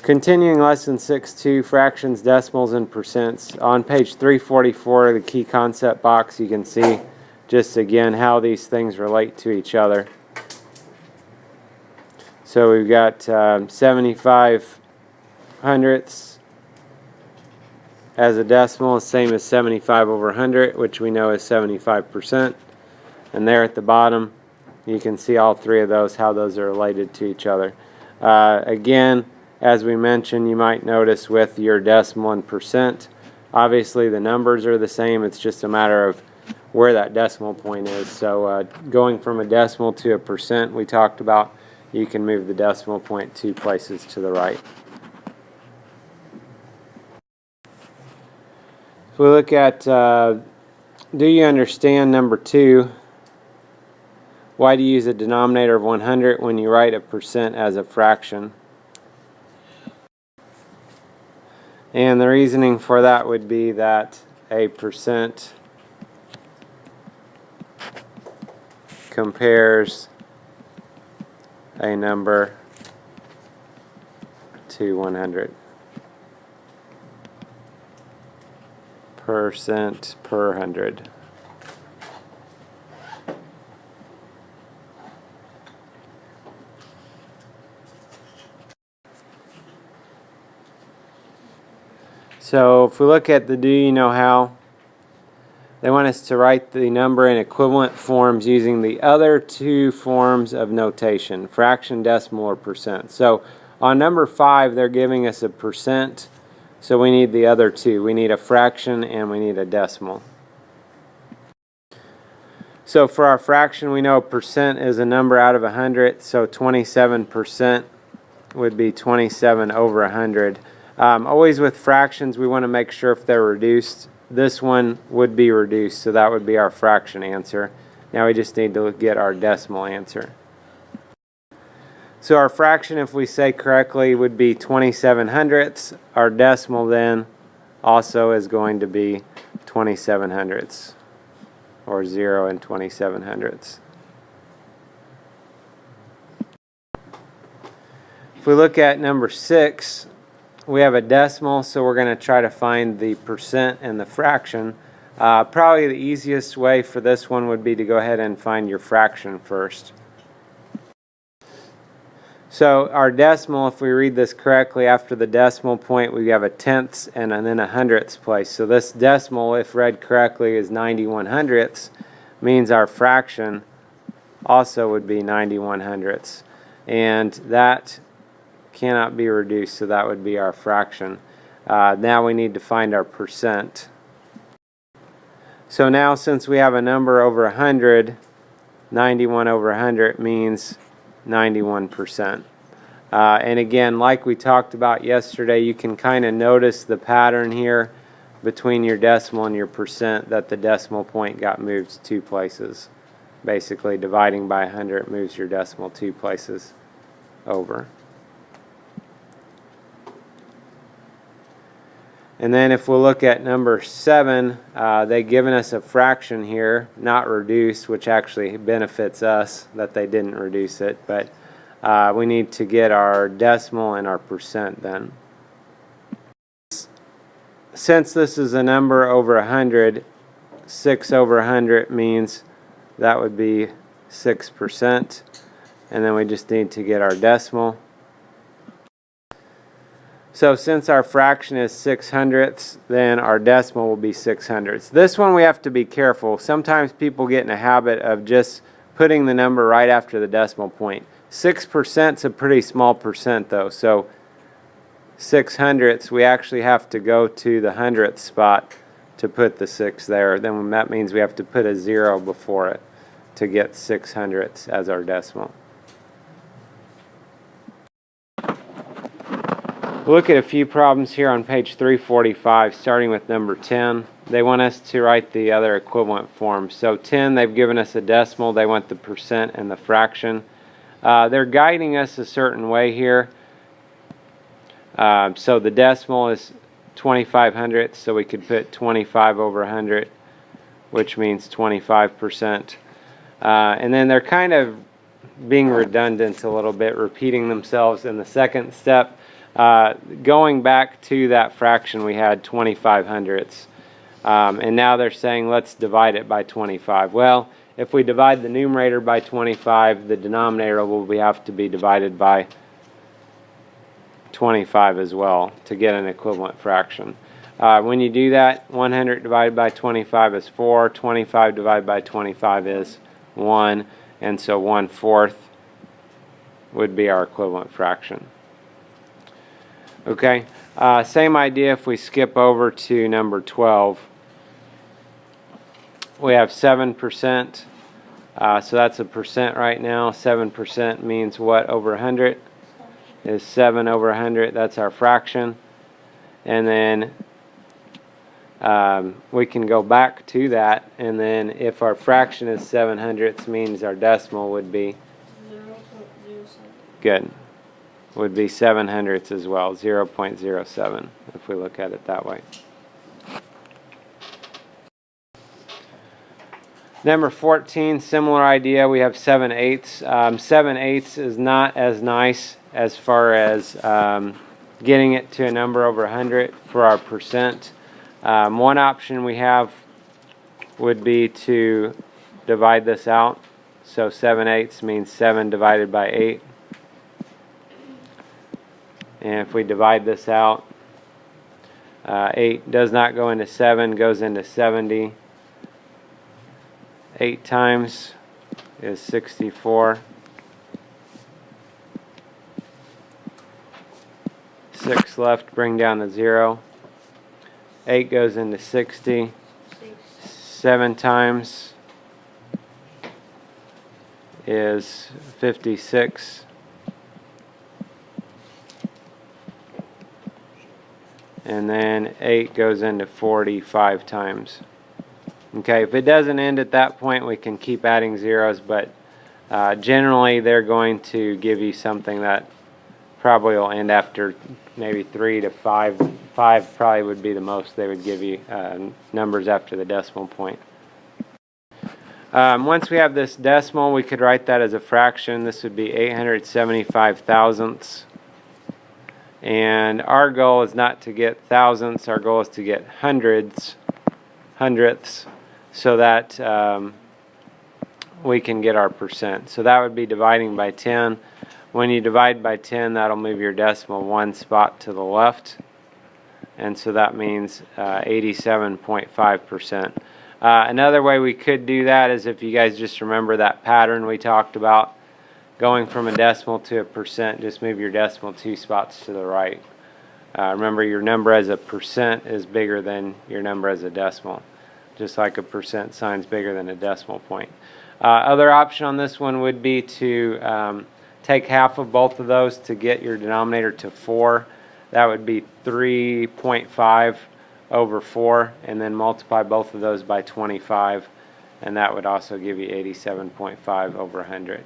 Continuing lesson 6.2, fractions, decimals, and percents. On page 344, the key concept box, you can see just again how these things relate to each other. So we've got 75 hundredths as a decimal, same as 75 over 100, which we know is 75%. And there at the bottom, you can see all three of those, how those are related to each other. Again, as we mentioned, you might notice with your decimal and percent, obviously the numbers are the same. It's just a matter of where that decimal point is. So going from a decimal to a percent, we talked about, you can move the decimal point 2 places to the right. If we look at, do you understand number 2? Why do you use a denominator of 100 when you write a percent as a fraction? And the reasoning for that would be that a percent compares a number to 100. Percent per 100. So if we look at the do you know how, they want us to write the number in equivalent forms using the other two forms of notation, fraction, decimal, or percent. So on number 5, they're giving us a percent, so we need the other two. We need a fraction and we need a decimal. So for our fraction, we know percent is a number out of 100, so 27% would be 27 over 100. Always with fractions, we want to make sure if they're reduced, this one would be reduced, so that would be our fraction answer. Now we just need to get our decimal answer. So our fraction, if we say correctly, would be 27 hundredths. Our decimal then also is going to be 27 hundredths, or 0 and 27 hundredths. If we look at number 6, we have a decimal, so we're going to try to find the percent and the fraction. Probably the easiest way for this one would be to go ahead and find your fraction first. So our decimal, if we read this correctly, after the decimal point we have a tenths and then a hundredths place. So this decimal, if read correctly, is 91 hundredths, means our fraction also would be 91 hundredths. And that cannot be reduced, so that would be our fraction. Now we need to find our percent. So now since we have a number over 100, 91 over 100 means 91%. And again, like we talked about yesterday, you can kind of notice the pattern here between your decimal and your percent, that the decimal point got moved 2 places. Basically dividing by 100 moves your decimal 2 places over. And then if we look at number 7, they've given us a fraction here, not reduced, which actually benefits us that they didn't reduce it, but we need to get our decimal and our percent then. Since this is a number over 100, 6 over 100 means that would be 6%, and then we just need to get our decimal. So since our fraction is 6 hundredths, then our decimal will be 6 hundredths. This one we have to be careful. Sometimes people get in a habit of just putting the number right after the decimal point. 6% is a pretty small percent though, so 6 hundredths, we actually have to go to the hundredth spot to put the 6 there. Then that means we have to put a 0 before it to get 6 hundredths as our decimal. We'll look at a few problems here on page 345, starting with number 10. They want us to write the other equivalent forms. So 10, they've given us a decimal. They want the percent and the fraction. They're guiding us a certain way here. So the decimal is 25 hundredths, so we could put 25 over 100, which means 25%. And then they're kind of being redundant a little bit, repeating themselves in the second step. Going back to that fraction, we had 25 hundredths. And now they're saying let's divide it by 25. Well, if we divide the numerator by 25, the denominator will have to be divided by 25 as well to get an equivalent fraction. When you do that, 100 divided by 25 is 4, 25 divided by 25 is 1, and so 1/4 would be our equivalent fraction. Okay, same idea if we skip over to number 12. We have 7%, so that's a percent right now. 7% means what over 100? Is 7 over 100, that's our fraction. And then we can go back to that, and then if our fraction is 7 hundredths, means our decimal would be 0.07. Good. Would be 7 hundredths as well, 0.07, if we look at it that way. Number 14, similar idea. We have 7/8. 7/8 is not as nice as far as getting it to a number over 100 for our percent. One option we have would be to divide this out. So 7/8 means 7 divided by 8. And if we divide this out, 8 does not go into 7, goes into 70. 8 times is 64. 6 left, bring down to 0. 8 goes into 60. 7 times is 56. And then 8 goes into 45 times. Okay, if it doesn't end at that point, we can keep adding zeros, but generally they're going to give you something that probably will end after maybe 3 to 5. 5 probably would be the most they would give you numbers after the decimal point. Once we have this decimal, we could write that as a fraction. This would be 875 thousandths. And our goal is not to get thousandths, our goal is to get hundredths, so that we can get our percent. So that would be dividing by 10. When you divide by 10, that'll move your decimal 1 spot to the left. And so that means 87.5%. Another way we could do that is if you guys just remember that pattern we talked about, going from a decimal to a percent, just move your decimal 2 spots to the right. Remember, your number as a percent is bigger than your number as a decimal, just like a percent sign's bigger than a decimal point. Other option on this one would be to take half of both of those to get your denominator to 4. That would be 3.5 over 4, and then multiply both of those by 25, and that would also give you 87.5 over 100.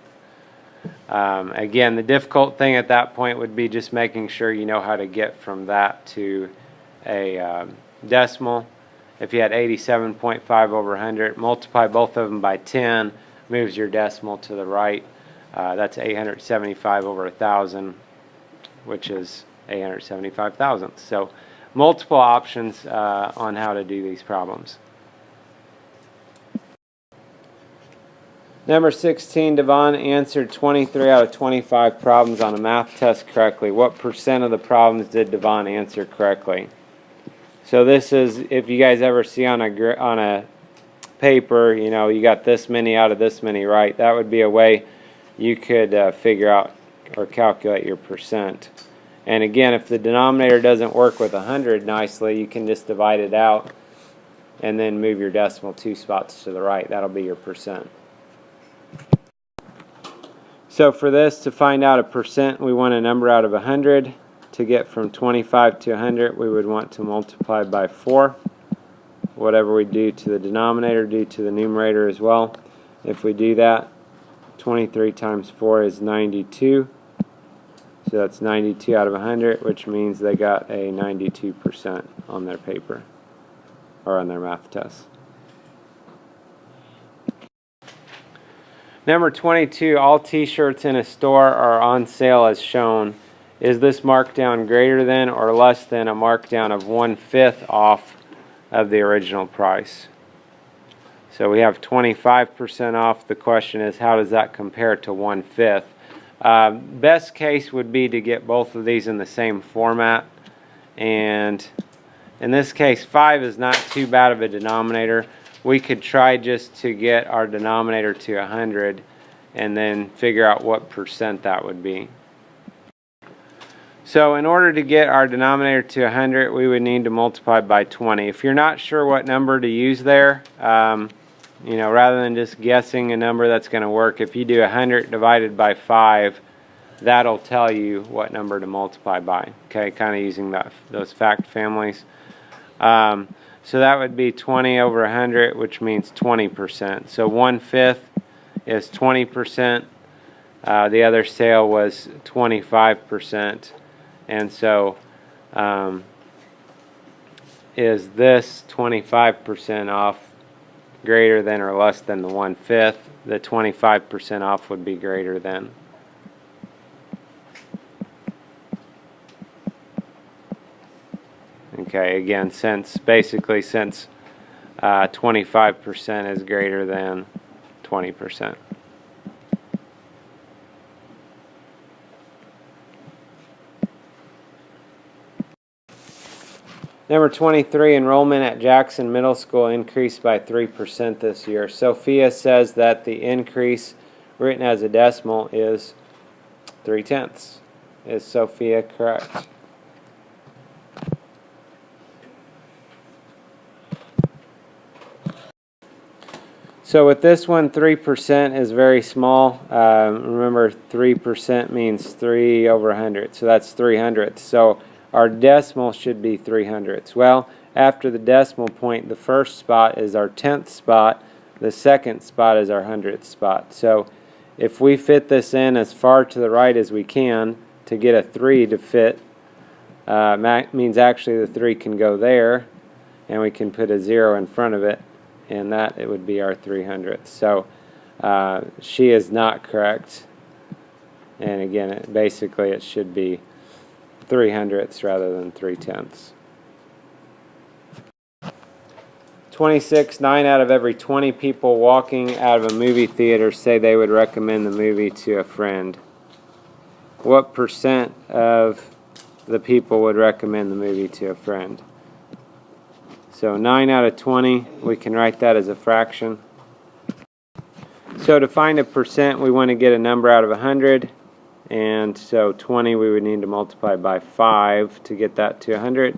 Again, the difficult thing at that point would be just making sure you know how to get from that to a decimal. If you had 87.5 over 100, multiply both of them by 10, moves your decimal to the right. That's 875 over 1,000, which is 875 thousandths. So multiple options on how to do these problems. Number 16, Devon answered 23 out of 25 problems on a math test correctly. What percent of the problems did Devon answer correctly? So this is, if you guys ever see on a paper, you know, you got this many out of this many right, that would be a way you could figure out or calculate your percent. And again, if the denominator doesn't work with 100 nicely, you can just divide it out and then move your decimal 2 spots to the right. That'll be your percent. So for this, to find out a percent, we want a number out of 100. To get from 25 to 100, we would want to multiply by 4. Whatever we do to the denominator, do to the numerator as well. If we do that, 23 times 4 is 92. So that's 92 out of 100, which means they got a 92% on their paper, or on their math test. Number 22, all t-shirts in a store are on sale as shown. is this markdown greater than or less than a markdown of 1/5 off of the original price? So we have 25% off. The question is, how does that compare to 1/5? Best case would be to get both of these in the same format, and in this case 5 is not too bad of a denominator. We could try just to get our denominator to 100 and then figure out what percent that would be. So in order to get our denominator to 100, we would need to multiply by 20. If you're not sure what number to use there, you know, rather than just guessing a number that's going to work, if you do 100 divided by 5, that'll tell you what number to multiply by. Okay, kind of using those fact families. So that would be 20 over 100, which means 20%. So 1/5 is 20%. The other sale was 25%. And so is this 25% off greater than or less than the 1/5? The 25% off would be greater than. Okay, again, since 25% is greater than 20%. Number 23, enrollment at Jackson Middle School increased by 3% this year. Sophia says that the increase written as a decimal is 3/10. Is Sophia correct? So with this one, 3% is very small. Remember, 3% means 3 over 100, so that's 300ths. So our decimal should be 300ths. Well, after the decimal point, the first spot is our 10th spot, the second spot is our 100th spot. So if we fit this in as far to the right as we can to get a 3 to fit, means actually the 3 can go there, and we can put a 0 in front of it, and that it would be our 300ths. So she is not correct, and again, basically it should be 300ths rather than 3/10. 26, 9 out of every 20 people walking out of a movie theater say they would recommend the movie to a friend. What percent of the people would recommend the movie to a friend? So 9 out of 20, we can write that as a fraction. So to find a percent, we want to get a number out of 100. And so 20 we would need to multiply by 5 to get that to 100.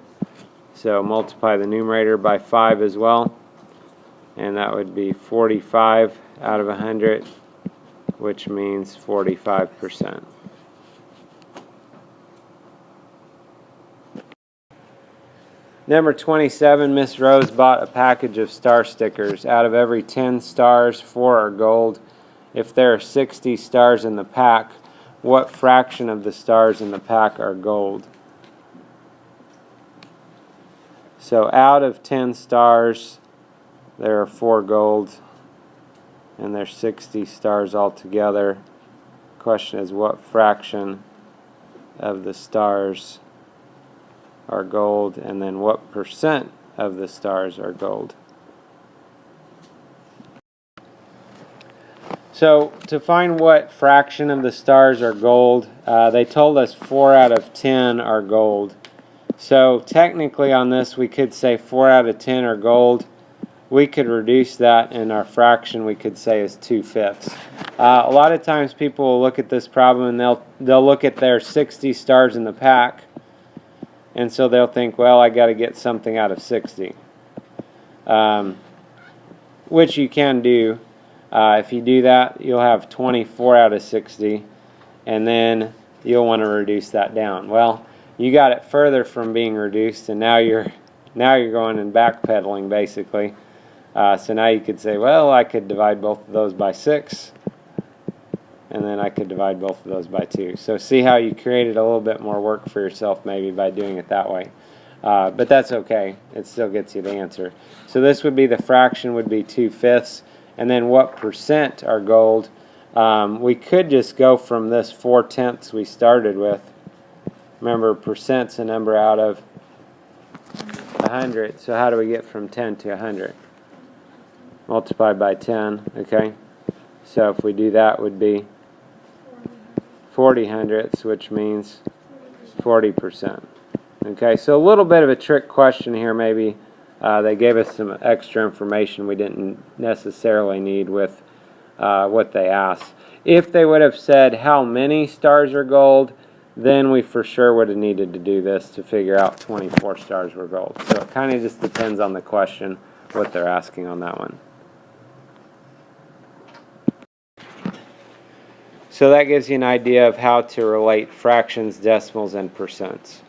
So multiply the numerator by 5 as well. And that would be 45 out of 100, which means 45%. Number 27, Miss Rose bought a package of star stickers. Out of every 10 stars, 4 are gold. If there are 60 stars in the pack, what fraction of the stars in the pack are gold? So out of 10 stars, there are 4 gold, and there's 60 stars altogether. Question is, what fraction of the stars are gold, and then what percent of the stars are gold? So to find what fraction of the stars are gold, they told us 4 out of 10 are gold. So technically on this we could say 4 out of 10 are gold. We could reduce that, and our fraction we could say is 2/5. A lot of times people will look at this problem and they'll look at their 60 stars in the pack, and so they'll think, well, I got to get something out of 60, which you can do. If you do that, you'll have 24 out of 60, and then you'll want to reduce that down. Well, you got it further from being reduced, and now you're going and backpedaling basically. So now you could say, well, I could divide both of those by 6, and then I could divide both of those by 2. So see how you created a little bit more work for yourself maybe by doing it that way. But that's okay. It still gets you the answer. So this would be, the fraction would be 2/5. And then what percent are gold? We could just go from this 4/10 we started with Remember, percent's a number out of 100. So how do we get from 10 to 100? Multiplied by 10, okay? So if we do that, would be 40 hundredths, which means 40%. Okay, so a little bit of a trick question here maybe. They gave us some extra information we didn't necessarily need with what they asked. If they would have said how many stars are gold, then we for sure would have needed to do this to figure out 24 stars were gold. So it kind of just depends on the question, what they're asking on that one. So that gives you an idea of how to relate fractions, decimals, and percents.